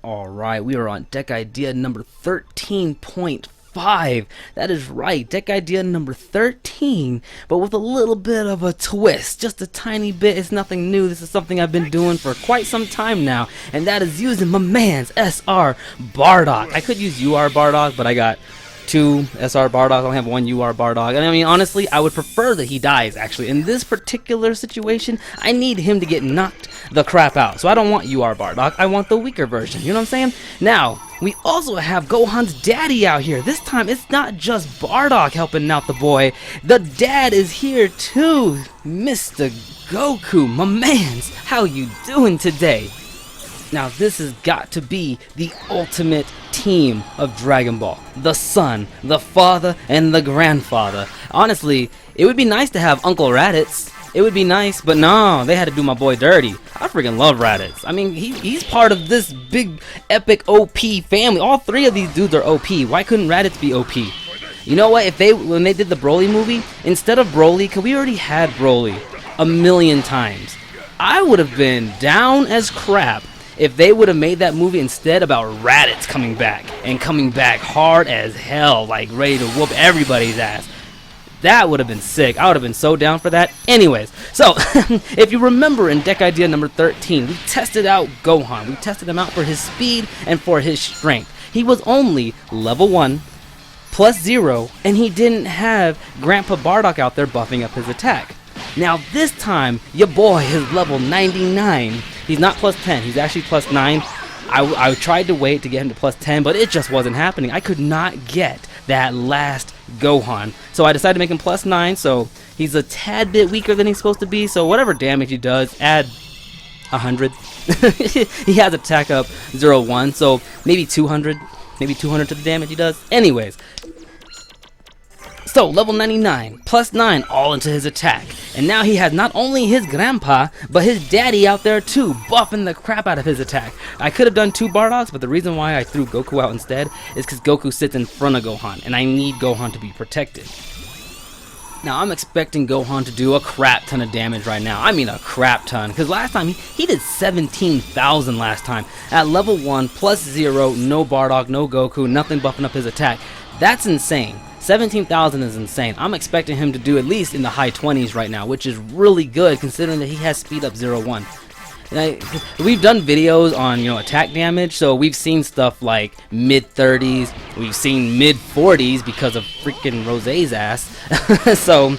Alright, we are on deck idea number 13.5. That is right, deck idea number 13, but with a little bit of a twist. Just a tiny bit. It's nothing new. This is something I've been doing for quite some time now, and that is using my man's SR Bardock. I could use UR Bardock, but I got two SR Bardock. I only have one UR Bardock. And I mean, honestly, I would prefer that he dies, actually. In this particular situation, I need him to get knocked the crap out. So I don't want UR Bardock. I want the weaker version. You know what I'm saying? Now, we also have Gohan's daddy out here. This time, it's not just Bardock helping out the boy. The dad is here, too. Mr. Goku, my mans. How you doing today? Now this has got to be the ultimate team of Dragon Ball. The son, the father, and the grandfather. Honestly, it would be nice to have Uncle Raditz. It would be nice, but no, they had to do my boy dirty. I freaking love Raditz. I mean, he's part of this big, epic OP family. All three of these dudes are OP. Why couldn't Raditz be OP? You know what? When they did the Broly movie, instead of Broly, because we already had Broly a million times, I would have been down as crap if they would have made that movie instead about Raditz coming back, and coming back hard as hell, like ready to whoop everybody's ass. That would have been sick. I would have been so down for that. Anyways, so if you remember in deck idea number 13, we tested out Gohan. We tested him out for his speed and for his strength. He was only level 1 plus 0, and he didn't have Grandpa Bardock out there buffing up his attack. Now this time, your boy is level 99. He's not plus 10, he's actually plus 9. I tried to wait to get him to plus 10, but it just wasn't happening. I could not get that last Gohan. So I decided to make him plus 9, so he's a tad bit weaker than he's supposed to be. So whatever damage he does, add 100. He has attack up 0-1, so maybe 200. Maybe 200 to the damage he does. Anyways. So, level 99, plus 9, all into his attack. And now he has not only his grandpa, but his daddy out there too, buffing the crap out of his attack. I could have done 2 Bardocks, but the reason why I threw Goku out instead is because Goku sits in front of Gohan, and I need Gohan to be protected. Now, I'm expecting Gohan to do a crap ton of damage right now. I mean a crap ton, because last time he did 17,000 last time. At level 1, plus 0, no Bardock, no Goku, nothing buffing up his attack. That's insane. 17,000 is insane. I'm expecting him to do at least in the high 20s right now, which is really good considering that he has speed up 0-1. We've done videos on, attack damage, so we've seen stuff like mid 30s, we've seen mid 40s because of freaking Rosé's ass. So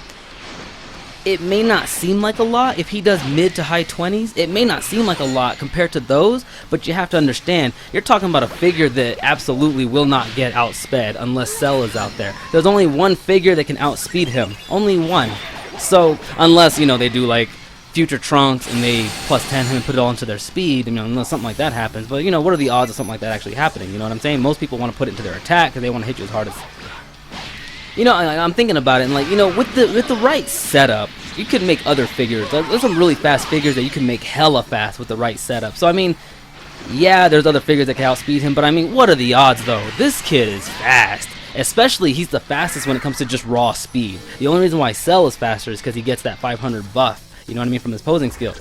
it may not seem like a lot if he does mid to high 20s. It may not seem like a lot compared to those, but you have to understand, you're talking about a figure that absolutely will not get outsped unless Cell is out there. There's only one figure that can outspeed him. Only one. So, unless, they do like Future Trunks and they plus 10 him and put it all into their speed, unless something like that happens. But, what are the odds of something like that actually happening? You know what I'm saying? Most people want to put it into their attack because they want to hit you as hard as... I'm thinking about it, and with the right setup, you could make other figures. There's some really fast figures that you can make hella fast with the right setup. So I mean, yeah, there's other figures that can outspeed him, but I mean, what are the odds though? This kid is fast. Especially, he's the fastest when it comes to just raw speed. The only reason why Cell is faster is because he gets that 500 buff. You know what I mean, from his posing skill.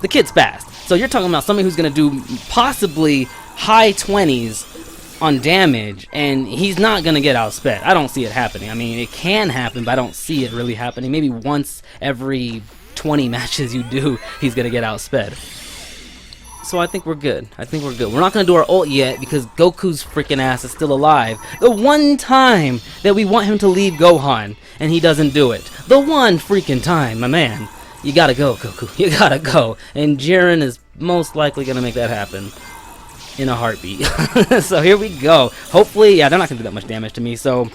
The kid's fast. So you're talking about somebody who's gonna do possibly high 20s. On damage, and he's not gonna get outsped. I don't see it happening. I mean, it can happen, but I don't see it really happening. Maybe once every 20 matches you do, he's gonna get outsped. So I think we're good. We're not gonna do our ult yet because Goku's freaking ass is still alive. The one time that we want him to leave Gohan, and he doesn't do it. The one freaking time, my man. You gotta go, Goku. You gotta go. And Jiren is most likely gonna make that happen. In a heartbeat. So here we go. Hopefully, yeah, they're not gonna do that much damage to me. So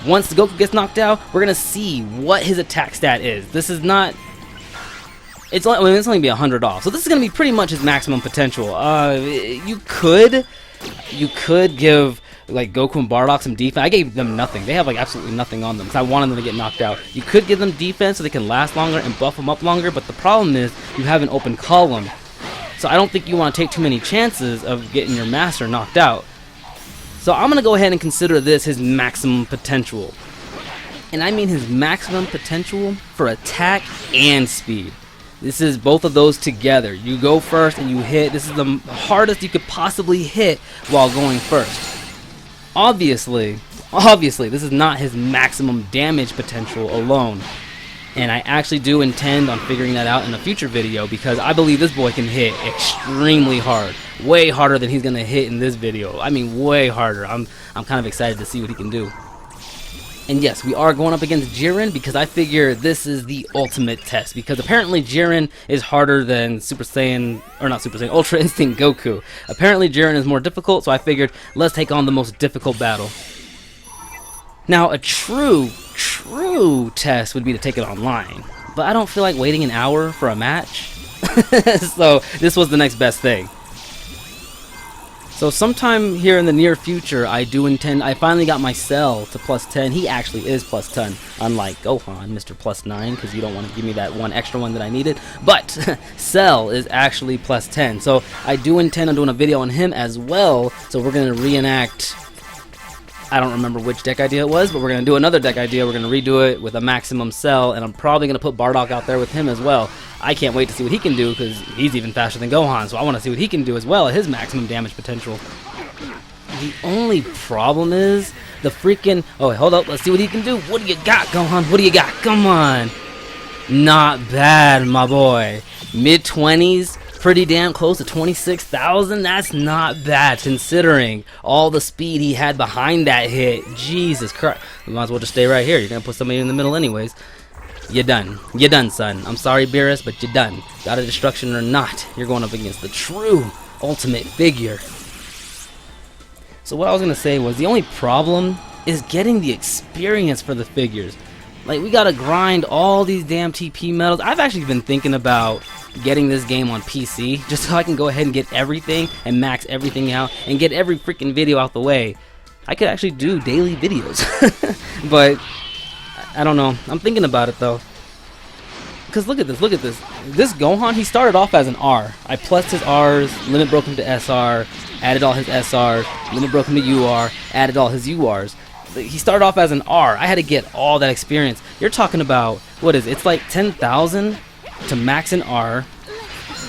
once Goku gets knocked out, we're gonna see what his attack stat is. This is not. It's only be 100 off. So this is gonna be pretty much his maximum potential. You could give like Goku and Bardock some defense. I gave them nothing. They have like absolutely nothing on them because I wanted them to get knocked out. You could give them defense so they can last longer and buff them up longer. But the problem is you have an open column. So I don't think you want to take too many chances of getting your master knocked out. So I'm going to go ahead and consider this his maximum potential. And I mean his maximum potential for attack and speed. This is both of those together. You go first and you hit. This is the hardest you could possibly hit while going first. Obviously, this is not his maximum damage potential alone. And I actually do intend on figuring that out in a future video, because I believe this boy can hit extremely hard. Way harder than he's going to hit in this video. I mean, way harder. I'm kind of excited to see what he can do. And yes, we are going up against Jiren, because I figure this is the ultimate test. Because apparently Jiren is harder than Super Saiyan, or not Super Saiyan, Ultra Instinct Goku. Apparently Jiren is more difficult, so I figured let's take on the most difficult battle. Now, a true test would be to take it online. But I don't feel like waiting an hour for a match. So this was the next best thing. So sometime here in the near future, I finally got my Cell to +10. He actually is +10, unlike Gohan, Mr. +9, because you don't want to give me that one extra one that I needed. But Cell is actually +10, so I do intend on doing a video on him as well. So we're going to reenact, I don't remember which deck idea it was, but we're going to do another deck idea. We're going to redo it with a maximum Cell, and I'm probably going to put Bardock out there with him as well. I can't wait to see what he can do, because he's even faster than Gohan, so I want to see what he can do as well at his maximum damage potential. The only problem is the freaking... Oh, hold up. Let's see what he can do. What do you got, Gohan? What do you got? Come on. Not bad, my boy. Mid-20s. Pretty damn close to 26,000. That's not bad, considering all the speed he had behind that hit. Jesus Christ. We might as well just stay right here. You're going to put somebody in the middle anyways. You're done. You're done, son. I'm sorry, Beerus, but you're done. Got a destruction or not, you're going up against the true ultimate figure. So what I was going to say was, the only problem is getting the experience for the figures. Like, we got to grind all these damn TP medals. I've actually been thinking about getting this game on PC, just so I can go ahead and get everything and max everything out and get every freaking video out the way. I could actually do daily videos. But I don't know. I'm thinking about it though. Because look at this, look at this. This Gohan, he started off as an R. I plussed his R's, limit broke him to SR, added all his SRs, limit broke him to UR, added all his URs. He started off as an R. I had to get all that experience. You're talking about, what is it? It's like 10,000 to max an R.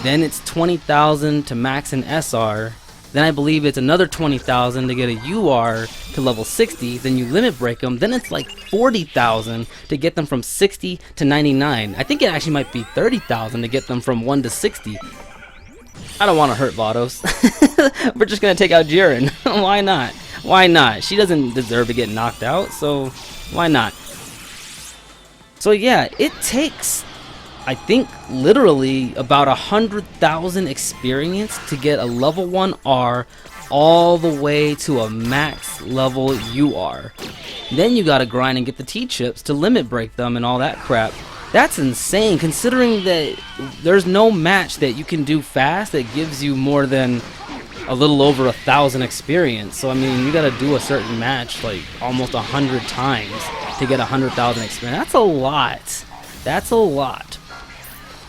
Then it's 20,000 to max an SR. Then I believe it's another 20,000 to get a UR to level 60. Then you limit break them. Then it's like 40,000 to get them from 60 to 99. I think it actually might be 30,000 to get them from 1 to 60. I don't want to hurt Vados. We're just going to take out Jiren. Why not? Why not? She doesn't deserve to get knocked out, so why not? So yeah, it takes, I think, literally about 100,000 experience to get a level 1 R all the way to a max level UR. Then you gotta grind and get the T-chips to limit break them and all that crap. That's insane, considering that there's no match that you can do fast that gives you more than a little over 1,000 experience. So I mean, you gotta do a certain match like almost 100 times to get 100,000 experience. That's a lot. That's a lot.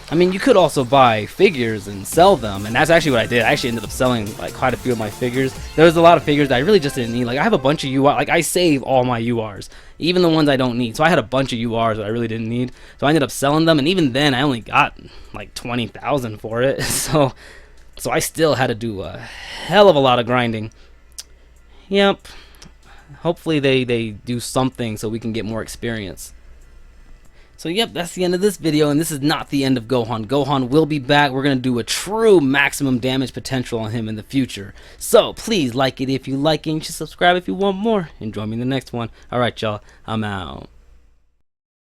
I mean, you could also buy figures and sell them, and that's actually what I did. I actually ended up selling like quite a few of my figures. There was a lot of figures that I really just didn't need. Like, I have a bunch of UR, like I save all my URs, even the ones I don't need. So I had a bunch of URs that I really didn't need. So I ended up selling them, and even then I only got like 20,000 for it. So I still had to do a hell of a lot of grinding. Yep. Hopefully they do something so we can get more experience. So yep, that's the end of this video, and this is not the end of Gohan. Gohan will be back. We're going to do a true maximum damage potential on him in the future. So please like it if you like it, and you should subscribe if you want more. And join me in the next one. Alright y'all, I'm out.